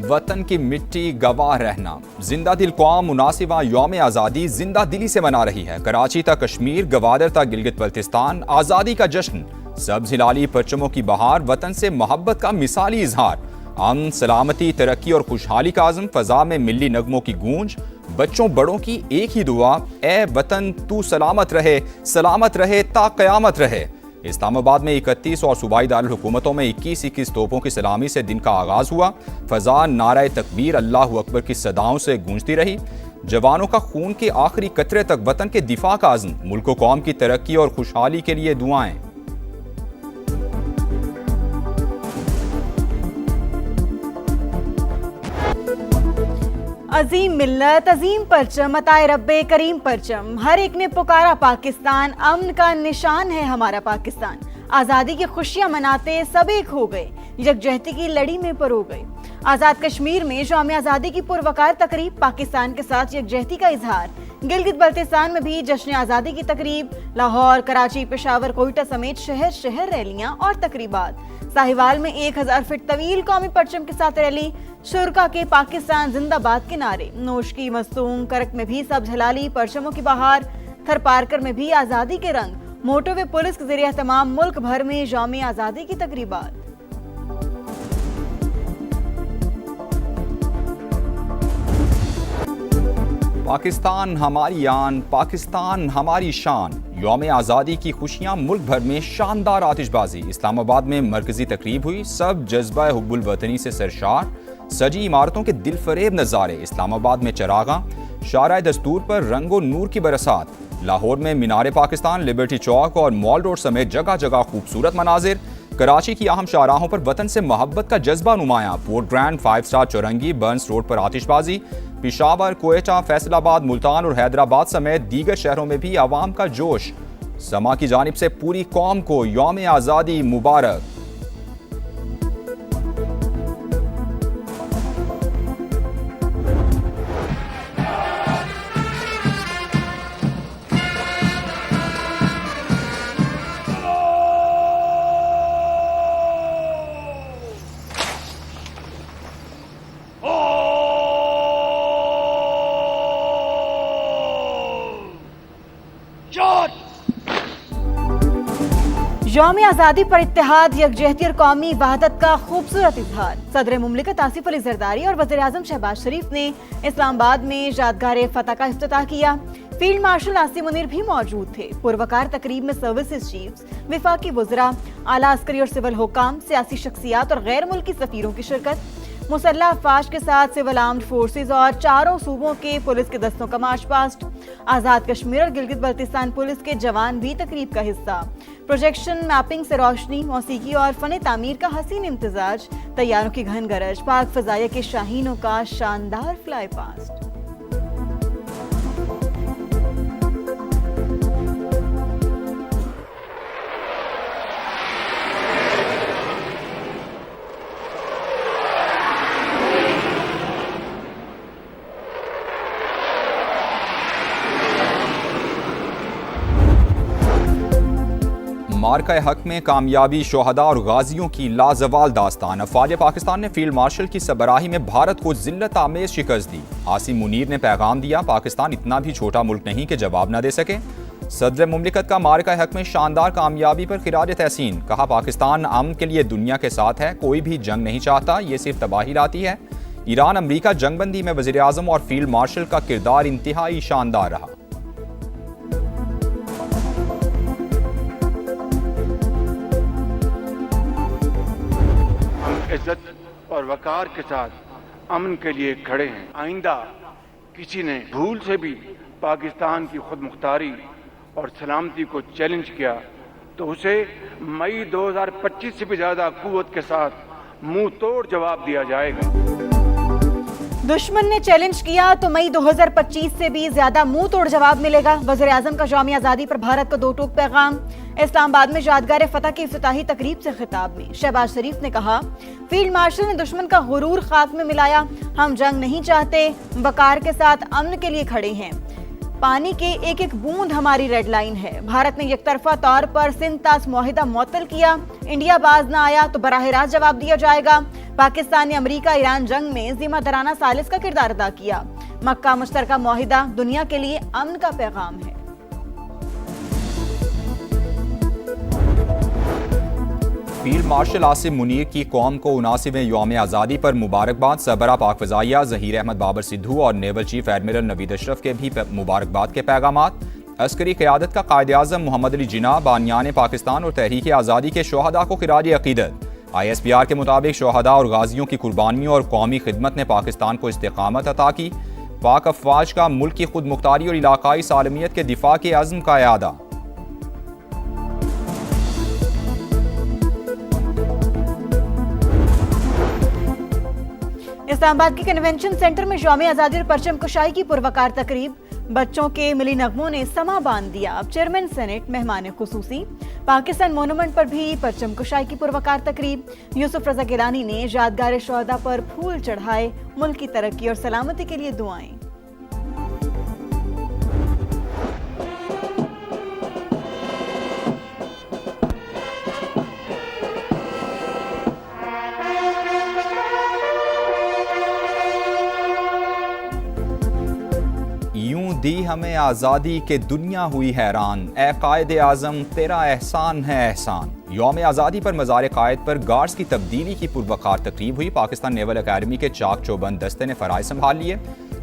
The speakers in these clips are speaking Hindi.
वतन की मिट्टी गवाह रहना। जिंदा दिल कौम मुनासिबा यौम आज़ादी जिंदा दिली से मना रही है। कराची तक कश्मीर, गवादर तक गिलगित बल्तिस्तान, आज़ादी का जश्न, सब्ज़ हिलाली परचमों की बहार, वतन से मोहब्बत का मिसाली इजहार, अमन, सलामती, तरक्की और खुशहाली का आज़म, फ़ज़ा में मिली नगमों की गूंज, बच्चों बड़ों की एक ही दुआ, ए वतन तू सलामत रहे ता क़यामत रहे। इस्लामाबाद में 31 और सूबाई दारुल हुकूमतों में 21 तोपों की सलामी से दिन का आगाज़ हुआ। फ़ज़ा नारे तकबीर, अल्लाहु अकबर की सदाओं से गूंजती रही। जवानों का खून के आखिरी कतरे तक वतन के दिफा का आज़म, मुल्क व कौम की तरक्की और खुशहाली के लिए दुआएं। अजीम मिल्लत, अजीम परचम, अताए रब्बे करीम परचम। हर एक ने पुकारा पाकिस्तान, अमन का निशान है हमारा पाकिस्तान। आज़ादी की खुशियां मनाते सब एक हो गए, यकजहती की लड़ी में परो गए। आज़ाद कश्मीर में शौम आज़ादी की पुरवकार तकरीब, पाकिस्तान के साथ यकजहती का इजहार। गिलगित बल्तिस्तान में भी जश्न आज़ादी की तकरीब। लाहौर, कराची, पेशावर, कोयटा समेत शहर शहर रैलियां और तकरीबात। साहिवाल में 1000 फीट तवील कौमी परचम के साथ रैली। शुरका के पाकिस्तान जिंदाबाद के नारे। नोशकी, मस्तूंग, करक में भी सब्ज हलाली परचमों की बहार। थरपारकर में भी आज़ादी के रंग। मोटोवे पुलिस के जरिए तमाम मुल्क भर में यौम आज़ादी की तकरीबात। पाकिस्तान हमारी आन, पाकिस्तान हमारी शान। यौम आज़ादी की खुशियां मुल्क भर में शानदार आतिशबाजी। इस्लामाबाद में मरकजी तकरीब हुई, सब जज्बा हुब्बुल वतनी से सरशार। सजी इमारतों के दिलफरेब नज़ारे। इस्लामाबाद में चरागा, शारा दस्तूर पर रंगो नूर की बरसात। लाहौर में मीनार पाकिस्तान, लिबर्टी चौक और मॉल रोड समेत जगह जगह खूबसूरत मनाजिर। कराची की अहम शाहराहों पर वतन से मोहब्बत का जज्बा नुमाया। Port Grand, 5 star Chowrangi, Burns road पर आतिशबाजी। पेशावर, कोयटा, फैसलाबाद, मुल्तान और हैदराबाद समेत दीगर शहरों में भी आवाम का जोश। समा की जानिब से पूरी कौम को यौम आज़ादी मुबारक। यौम आज़ादी पर इत्तेहाद, यकजहती और कौमी वहदत का खूबसूरत इजहार। सदर मुमलिकत आसिफ अली जरदारी और वज़ीर आज़म शहबाज शरीफ ने इस्लामाबाद में यादगार फतह का इफ्तिताह किया। फील्ड मार्शल आसिम मुनीर भी मौजूद थे। पुरवकार तकरीब में सर्विसेज चीफ्स, विफाकी वज़रा, आला अस्करी और सिविल हुकाम, सियासी शख्सियात और गैर मुल्की सफीरों की शिरकत। मुसल्लह अफवाज के साथ सिविल आर्म्ड फोर्सेज और चारों सूबों के पुलिस के दस्तों का मार्च पास्ट। आज़ाद कश्मीर और गिलगित बल्तिस्तान पुलिस के जवान भी तकरीब का हिस्सा। प्रोजेक्शन, मैपिंग से रोशनी, मौसीकी और फन तामीर का हसीन इम्तिजाज। तैयारों की घन गरज, पाक फजाया के शाहीनों का शानदार फ्लाई पास्ट। मार्का हक में कामयाबी, शोहदा और गाजियों की लाजवाल दास्तान। अफवाज पाकिस्तान ने फील्ड मार्शल की सरबराही में भारत को जिल्लत आमेज शिकस्त दी। आसिम मुनीर ने पैगाम दिया, पाकिस्तान इतना भी छोटा मुल्क नहीं कि जवाब न दे सके। सदर मुमलिकत का मार्का हक में शानदार कामयाबी पर खिराज तहसीन। कहा, पाकिस्तान अमन के लिए दुनिया के साथ है, कोई भी जंग नहीं चाहता, ये सिर्फ तबाही लाती है। ईरान अमरीका जंगबंदी में वज़ीर आज़म और फील्ड मार्शल का किरदार इंतहाई शानदार रहा। इज्जत और वकार के साथ अमन के लिए खड़े हैं। आइंदा किसी ने भूल से भी पाकिस्तान की खुद मुख्तारी और सलामती को चैलेंज किया तो उसे मई 2025 से भी ज्यादा कुव्वत के साथ मुंह तोड़ जवाब दिया जाएगा। दुश्मन ने चैलेंज किया तो मई 2025 से भी ज्यादा मुंह तोड़ जवाब मिलेगा। वज़ीर आज़म का यौम आज़ादी पर भारत को दो टूक पैगाम। इस्लामाबाद में यादगार फतह की इफ्तिताही तकरीब से खिताब में शहबाज शरीफ ने कहा, फील्ड मार्शल ने दुश्मन का गुरूर खाक में मिलाया। हम जंग नहीं चाहते, वकार के साथ अमन के लिए खड़े हैं। पानी के एक एक बूंद हमारी रेड लाइन है। भारत ने एकतरफा तौर पर सिंध तास मुआहिदा मुअत्तल किया। इंडिया बाज ना आया तो बराह रास्त जवाब दिया जाएगा। पाकिस्तान ने अमेरिका ईरान जंग में जिम्मेदाराना सालिस का किरदार अदा किया। मक्का मुश्तरका मुआहिदा दुनिया के लिए अमन का पैगाम है। फील्ड मार्शल आसिम मुनीर की कौम को 79वें यौम आज़ादी पर मुबारकबाद। सरबरा पाक फ़ज़ाइया ज़हीर अहमद बाबर सिद्धू और naval chief admiral Naveed Ashraf के भी मुबारकबाद के पैगामात। अस्करी क़यादत का कायद आज़म मोहम्मद अली जिन्ना बानियान पाकिस्तान और तहरीक आज़ादी के शोहदा को खिराज अक़ीदत। ISPR के मुताबिक शोहदा और गाजियों की कुर्बानियों और कौमी खिदमत ने पाकिस्तान को इस्तिक़ामत अता की। पाक अफ़वाज का मुल्क की खुद मुख्तारी और इलाकाई सालमियत के दिफा के अज़्म का यादा। इस्लामाबाद के कन्वेंशन सेंटर में यौम आज़ादी और परचम कुशाई की पुरवकार तकरीब। बच्चों के मिली नगमों ने समा बांध दिया। अब चेयरमैन सेनेट मेहमान खुसूसी। पाकिस्तान मोनूमेंट पर भी परचम कुशाई की पुरवकार तकरीब। यूसुफ रजा गिलानी ने यादगार शोहदा पर फूल चढ़ाए। मुल्क की तरक्की और सलामती के लिए दुआएं। दी हमें आज़ादी के दुनिया हुई हैरान। ए कायद आज़म तेरा एहसान है एहसान। यौम आज़ादी पर मज़ार कायद पर गार्ड्स की तब्दीली की पुरवकार तकरीब हुई। पाकिस्तान नेवल अकेडमी के चाक चौबंद दस्ते ने फ़राइज़ संभाल लिए।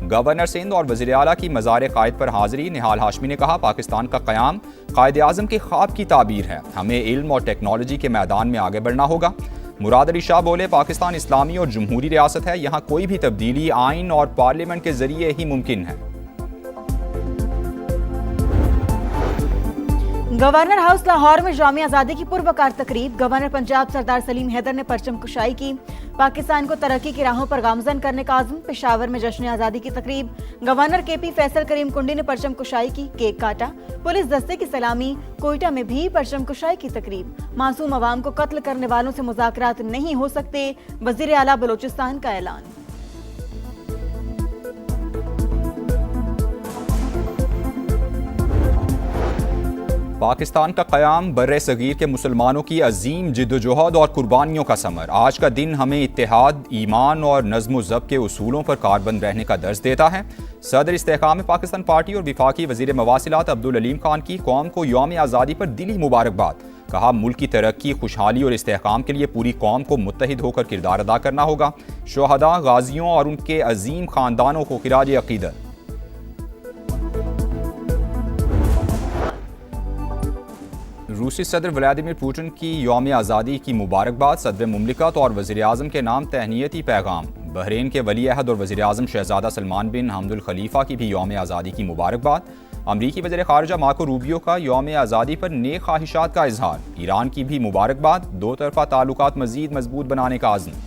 गवर्नर सिंध और वज़ीर आला की मज़ार कायद पर हाज़री। निहाल हाशमी ने कहा, पाकिस्तान का क़याम कायद आज़म के ख्वाब की ताबीर है। हमें इल्म और टेक्नोलॉजी के मैदान में आगे बढ़ना होगा। मुराद अली शाह बोले, पाकिस्तान इस्लामी और जमहूरी रियासत है। यहाँ कोई भी तब्दीली आइन और पार्लियामेंट के ज़रिए ही मुमकिन है। गवर्नर हाउस लाहौर में यौम आज़ादी की पुरवकार तकरीब। गवर्नर पंजाब सरदार सलीम हैदर ने परचम कुशाई की। पाकिस्तान को तरक्की की राहों पर गामजन करने का आज़म। पेशावर में जश्न आज़ादी की तकरीब। गवर्नर KP फैसल करीम कुंडी ने परचम कुशाई की, केक काटा। पुलिस दस्ते की सलामी। कोयटा में भी परचम कुशाई की तकरीब। मासूम अवाम को कत्ल करने वालों से मुज़ाकरात नहीं हो सकते, वज़ीर आला बलोचिस्तान का ऐलान। पाकिस्तान का क़याम बर्रे सगीर के मुसलमानों की अजीम जिद्दोजहद और कुर्बानियों का समर। आज का दिन हमें इत्तेहाद, ईमान और नज़्म ज़ब्त के उसूलों पर कारबंद रहने का दर्ज देता है। सदर इस्तेहकाम पाकिस्तान पार्टी और विफाकी वज़ीर मवासिलात अब्दुल अलीम खान की कौम को यौम आज़ादी पर दिली मुबारकबाद। कहा, मुल्क की तरक्की, खुशहाली और इस्तेहकाम के लिए पूरी कौम को मुत्तहिद होकर किरदार अदा करना होगा। शोहदा, गाजियों और उनके अजीम ख़ानदानों को खिराज अक़ीदत। रूसी सदर व्लादिमीर पुतिन की यौम आज़ादी की मुबारकबाद। सदर मुमलिकत और वज़ीर आज़म के नाम तहनीती पैगाम। बहरीन के वली अहद और वज़ीर आज़म शहज़ादा सलमान बिन हमदुल खलीफा की भी यौम आज़ादी की मुबारकबाद। अमरीकी वज़ीर ख़ारिजा मार्को रूबियो का यौम आज़ादी पर नेक ख्वाहिशात का इजहार। ईरान की भी मुबारकबाद। दो तरफ़ा ताल्लुकात मज़ीद मजबूत बनाने का आज़म।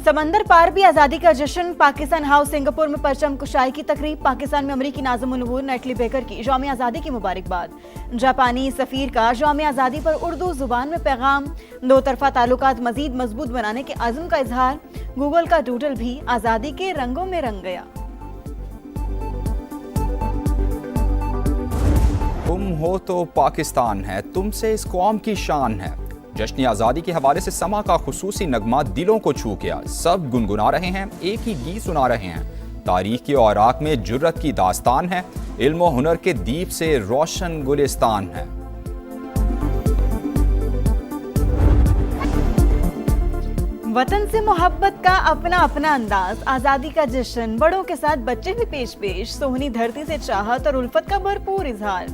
समंदर पार भी आज़ादी का जश्न। पाकिस्तान हाउस सिंगापुर में परचम कुशाई की तकरीब। पाकिस्तान में अमरीकी नाज़िम उल-नूर नेटली बेकर की यौम आज़ादी की मुबारकबाद। जापानी सफ़ीर का यौम आज़ादी पर उर्दू ज़ुबान में पैगाम। दो तरफ़ा ताल्लुकात मज़ीद मजबूत बनाने के अज़्म का इजहार। गूगल का डूडल भी आज़ादी के रंगों में रंग गया। तुम हो तो पाकिस्तान है, तुमसे इस कौम की शान है। जश्न आज़ादी के हवाले से समा का खुसूसी नगमा दिलों को छू गया। सब गुनगुना रहे हैं, एक ही गीत सुना रहे हैं। तारीख के औराक में जुर्रत की दास्तान है। इल्म और हुनर के दीप से रोशन गुलिस्तान है। वतन से मोहब्बत का अपना अपना अंदाज। आज़ादी का जश्न, बड़ों के साथ बच्चे भी पेश पेश। सोहनी धरती से चाहत और उल्फत का भरपूर इजहार।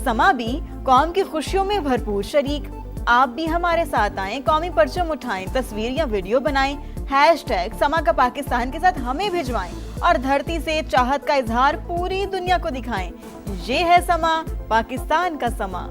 समा भी कौम की खुशियों में भरपूर शरीक। आप भी हमारे साथ आएं, कौमी परचम उठाएं, तस्वीर या वीडियो बनाएं, हैशटैग समा का पाकिस्तान के साथ हमें भिजवाएं और धरती से चाहत का इजहार पूरी दुनिया को दिखाएं। ये है समा, पाकिस्तान का समा।